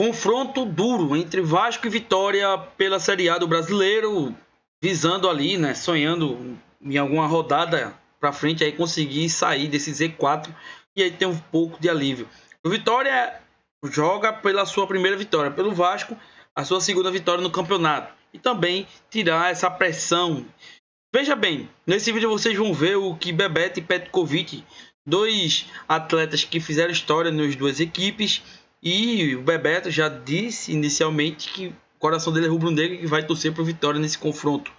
Confronto duro entre Vasco e Vitória pela Série A do Brasileiro, visando ali, né, sonhando em alguma rodada para frente aí conseguir sair desse Z4 e aí ter um pouco de alívio. O Vitória joga pela sua primeira vitória, pelo Vasco, a sua segunda vitória no campeonato e também tirar essa pressão. Veja bem, nesse vídeo vocês vão ver o que Bebeto e Petkovic, dois atletas que fizeram história nas duas equipes, e o Bebeto já disse inicialmente que o coração dele é rubro-negro e que vai torcer para o Vitória nesse confronto.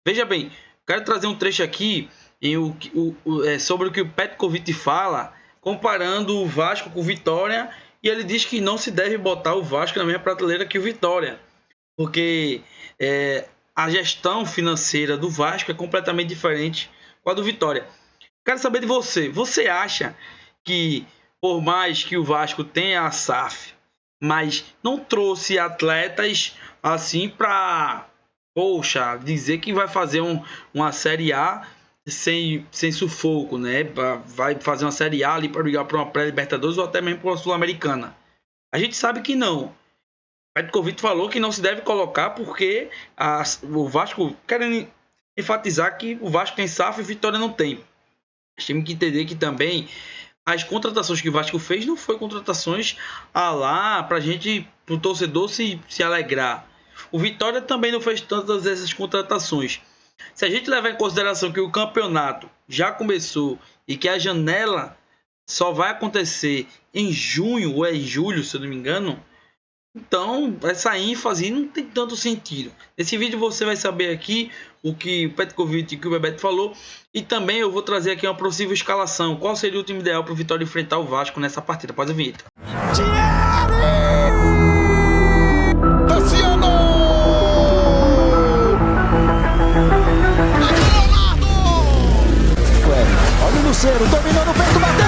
Veja bem, quero trazer um trecho aqui sobre o que o Petkovic fala, comparando o Vasco com o Vitória, e ele diz que não se deve botar o Vasco na mesma prateleira que o Vitória, porque a gestão financeira do Vasco é completamente diferente com a do Vitória. Quero saber de você. Você acha que, por mais que o Vasco tenha a SAF, mas não trouxe atletas assim para, poxa, dizer que vai fazer uma Série A sem sufoco, né? Vai fazer uma Série A ali para brigar para uma pré-Libertadores ou até mesmo para uma Sul-Americana? A gente sabe que não. Petkovic falou que não se deve colocar porque o Vasco, querendo enfatizar que o Vasco tem SAF e o Vitória não tem. Temos que entender que também as contratações que o Vasco fez não foram contratações para o torcedor se alegrar. O Vitória também não fez tantas dessas contratações. Se a gente levar em consideração que o campeonato já começou e que a janela só vai acontecer em junho ou em julho, se eu não me engano, então essa ênfase não tem tanto sentido. Nesse vídeo você vai saber aqui o que o Petkovic e o Bebeto falou, e também eu vou trazer aqui uma possível escalação. Qual seria o time ideal para o Vitória enfrentar o Vasco nessa partida? Após a vinheta. Olha o Lucero, dominou no peito, bateu!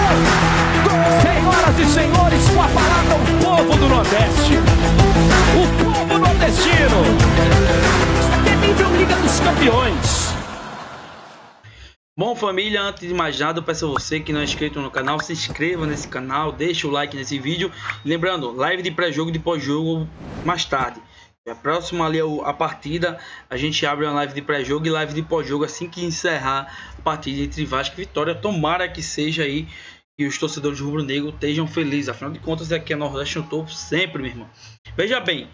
Gol! Senhoras e senhores, com a parada o povo do Nordeste. O povo nordestino. Isso aqui é nível Liga dos Campeões. Bom, família, antes de mais nada, eu peço a você que não é inscrito no canal, se inscreva nesse canal, deixa o like nesse vídeo. Lembrando, live de pré-jogo e de pós-jogo mais tarde. A próxima ali a partida, a gente abre uma live de pré-jogo e live de pós-jogo assim que encerrar a partida entre Vasco e Vitória. Tomara que seja aí e os torcedores rubro-negro estejam felizes. Afinal de contas, aqui é Nordeste no topo sempre, meu irmão. Veja bem,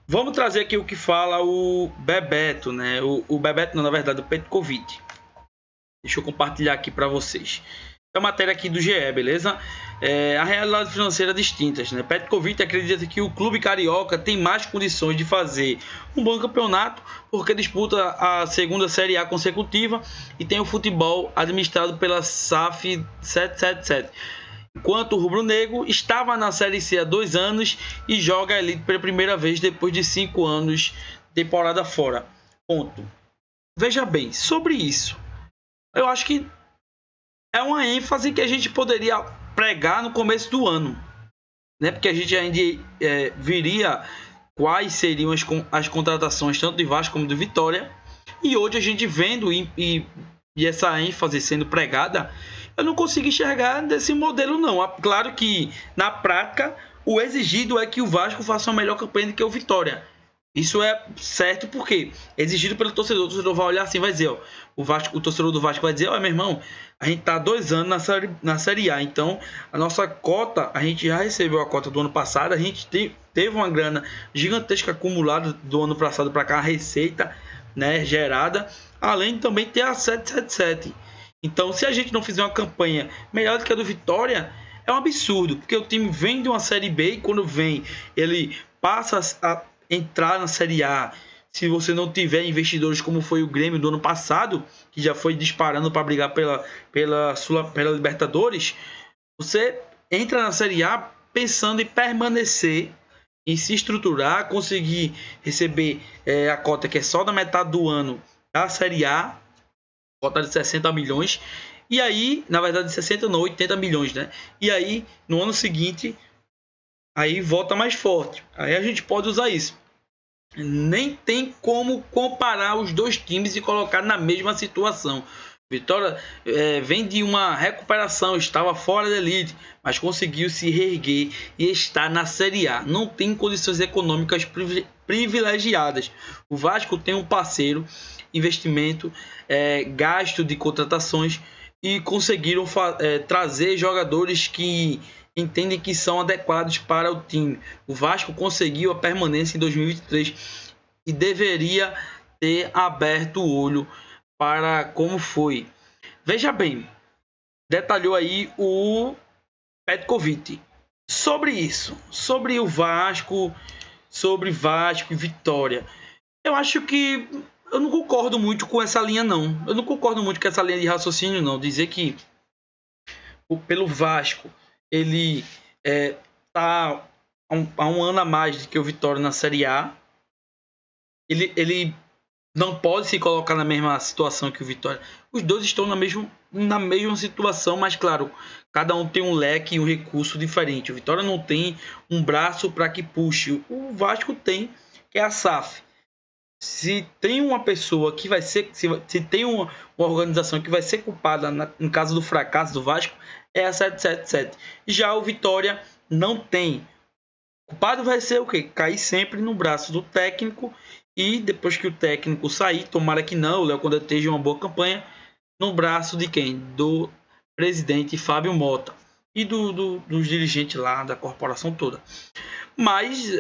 vamos trazer aqui o que fala o Bebeto, né? O Bebeto, não, na verdade, o Petkovic. Deixa eu compartilhar aqui para vocês. É a matéria aqui do GE, beleza? A realidade financeira é distinta, né? Petkovic acredita que o clube carioca tem mais condições de fazer um bom campeonato porque disputa a segunda Série A consecutiva e tem o futebol administrado pela SAF 777. Enquanto o rubro-negro estava na Série C há 2 anos e joga a elite pela primeira vez depois de 5 anos de temporada fora. Ponto. Veja bem, sobre isso, eu acho que é uma ênfase que a gente poderia pregar no começo do ano, né? Porque a gente ainda viria quais seriam as contratações tanto de Vasco como de Vitória, e hoje a gente vendo e essa ênfase sendo pregada, eu não consigo enxergar desse modelo não. Claro que na prática o exigido é que o Vasco faça uma melhor campanha do que o Vitória. Isso é certo porque exigido pelo torcedor. O torcedor vai olhar assim, vai dizer, ó, o torcedor do Vasco vai dizer, ó, meu irmão, a gente tá há 2 anos na série A, então a nossa cota, a gente já recebeu a cota do ano passado, a gente teve uma grana gigantesca acumulada do ano passado para cá, a receita, né, gerada, além de também ter a 777. Então, se a gente não fizer uma campanha melhor do que a do Vitória, é um absurdo, porque o time vem de uma série B e quando vem, ele passa a entrar na Série A. Se você não tiver investidores como foi o Grêmio do ano passado, que já foi disparando para brigar pela Libertadores, você entra na Série A pensando em permanecer, em se estruturar, conseguir receber a cota que é só da metade do ano da Série A, cota de 60 milhões, e aí, na verdade 60 não, 80 milhões, né? E aí, no ano seguinte, aí volta mais forte. Aí a gente pode usar isso. Nem tem como comparar os dois times e colocar na mesma situação. Vitória vem de uma recuperação, estava fora da elite, mas conseguiu se reerguer e está na Série A. Não tem condições econômicas privilegiadas. O Vasco tem um parceiro, investimento, gasto de contratações e conseguiram trazer jogadores que entendem que são adequados para o time. O Vasco conseguiu a permanência em 2023 e deveria ter aberto o olho para como foi. Veja bem, detalhou aí o Petkovic. Sobre isso, sobre o Vasco, sobre Vasco e Vitória, eu acho que eu não concordo muito com essa linha, não. Eu não concordo muito com essa linha de raciocínio, não. Dizer que pelo Vasco ele tá há um ano a mais do que o Vitória na Série A. Ele não pode se colocar na mesma situação que o Vitória. Os dois estão na mesma situação, mas claro, cada um tem um leque e um recurso diferente. O Vitória não tem um braço para que puxe. O Vasco tem, que é a SAF. Se tem uma pessoa que vai ser, se tem uma organização que vai ser culpada no caso do fracasso do Vasco, é a 777. Já o Vitória não tem. O culpado vai ser o quê? Cair sempre no braço do técnico. E depois que o técnico sair, tomara que não, o Léo Condé esteja uma boa campanha, no braço de quem? Do presidente Fábio Mota e dos dirigentes lá da corporação toda. Mas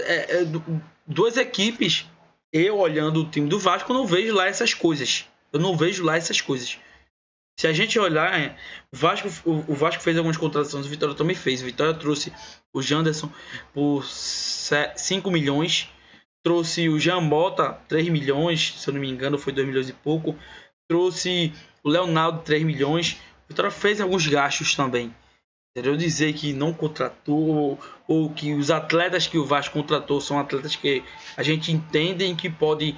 duas equipes, eu olhando o time do Vasco, não vejo lá essas coisas. Eu não vejo lá essas coisas. Se a gente olhar, o Vasco fez algumas contratações, o Vitória também fez. O Vitória trouxe o Janderson por 5 milhões. Trouxe o Jean Mota, 3 milhões, se eu não me engano, foi 2 milhões e pouco. Trouxe o Leonardo, 3 milhões. O Vitória fez alguns gastos também. Entendeu? Dizer que não contratou, ou que os atletas que o Vasco contratou são atletas que a gente entende que podem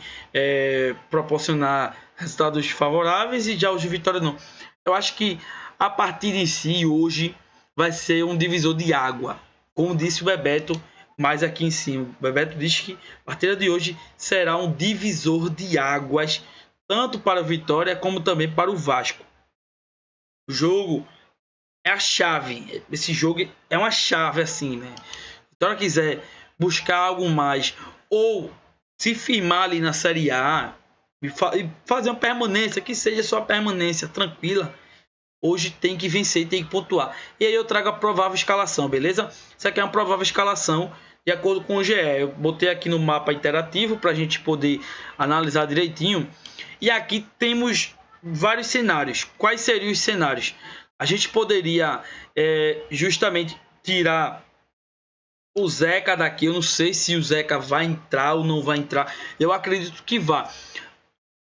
proporcionar resultados favoráveis, e já os de Vitória não. Eu acho que a partida em si, hoje, vai ser um divisor de água. Como disse o Bebeto, mais aqui em cima, o Bebeto diz que a partida de hoje será um divisor de águas, tanto para a Vitória como também para o Vasco. O jogo é a chave. Esse jogo é uma chave assim, né? Se a Vitória quiser buscar algo mais ou se firmar ali na Série A e fazer uma permanência, que seja só permanência tranquila, hoje tem que vencer, tem que pontuar. E aí eu trago a provável escalação, beleza? Isso aqui é uma provável escalação de acordo com o GE. Eu botei aqui no mapa interativo para a gente poder analisar direitinho. E aqui temos vários cenários. Quais seriam os cenários? A gente poderia justamente tirar o Zeca daqui. Eu não sei se o Zeca vai entrar ou não vai entrar. Eu acredito que vá.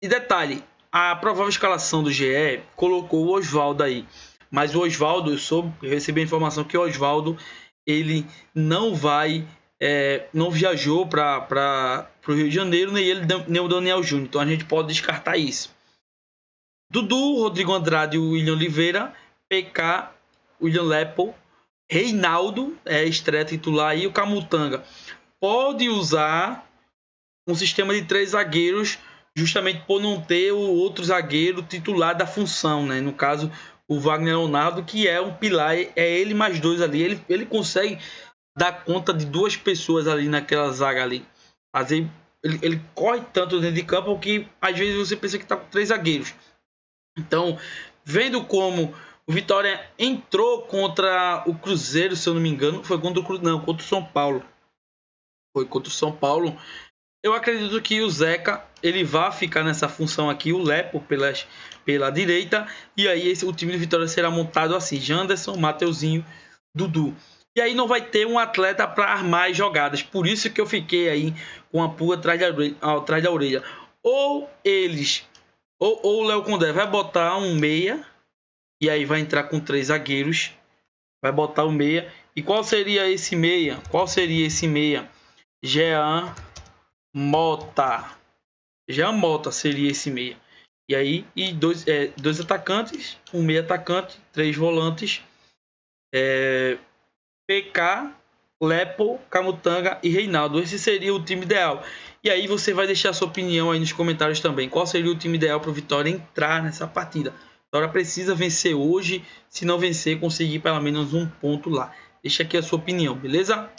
E detalhe, a provável escalação do GE colocou o Oswaldo aí. Mas o Oswaldo, eu recebi a informação que o Oswaldo ele não vai, não viajou para o Rio de Janeiro, nem o Daniel Júnior. Então a gente pode descartar isso. Dudu, Rodrigo Andrade e William Oliveira, PK, William Leppo, Reinaldo, estreia titular aí, o Camutanga. Pode usar um sistema de 3 zagueiros, justamente por não ter o outro zagueiro titular da função, né? No caso, o Wagner Leonardo, que é um pilar, é ele mais 2 ali. Ele consegue dar conta de 2 pessoas ali naquela zaga ali. Ele corre tanto dentro de campo que às vezes você pensa que está com 3 zagueiros. Então, vendo como o Vitória entrou contra o Cruzeiro, se eu não me engano, foi contra o São Paulo. Foi contra o São Paulo. Eu acredito que o Zeca ele vai ficar nessa função aqui, o Leppo pela direita, e aí o time de Vitória será montado assim: Janderson, Mateuzinho, Dudu. E aí não vai ter um atleta para armar as jogadas. Por isso que eu fiquei aí com a pulga atrás da orelha. Ou o Léo Condé vai botar um meia, e aí vai entrar com 3 zagueiros, vai botar o meia. E qual seria esse meia? Jean Mota seria esse meia. E aí, dois atacantes, um meia atacante, 3 volantes, PK, Leppo, Camutanga e Reinaldo. Esse seria o time ideal. E aí você vai deixar a sua opinião aí nos comentários também. Qual seria o time ideal para o Vitória entrar nessa partida? Vitória precisa vencer hoje. Se não vencer, conseguir pelo menos um ponto lá. Deixa aqui a sua opinião, beleza?